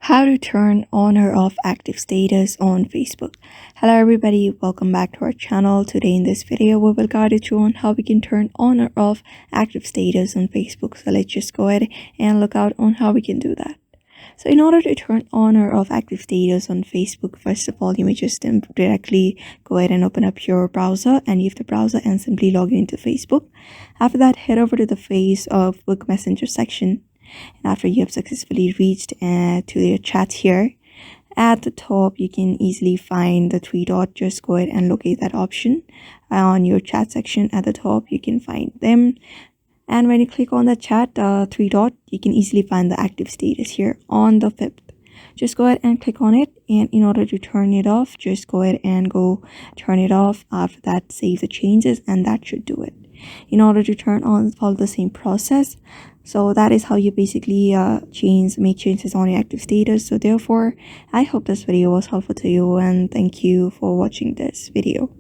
How to turn on or off active status on Facebook. Hello everybody, welcome back to our channel. Today in this video we will guide you through on how we can turn on or off active status on Facebook. So let's just go ahead and look out on how we can do that. So in order to turn on or off active status on Facebook, first of all, you may just directly go ahead and open up your browser and leave the browser and simply log into Facebook. After that, head over to the Facebook Messenger section. And after you have successfully reached to your chat here, at the top you can easily find the three dot. Just go ahead and locate that option on your chat section. At the top you can find them, and when you click on the chat three dot, you can easily find the active status here on the fifth. Just go ahead and click on it, and in order to turn it off, just go ahead and go turn it off. After that, save the changes, and that should do it. In order to turn on, follow the same process. So that is how you basically make changes on your active status. So therefore, I hope this video was helpful to you, and thank you for watching this video.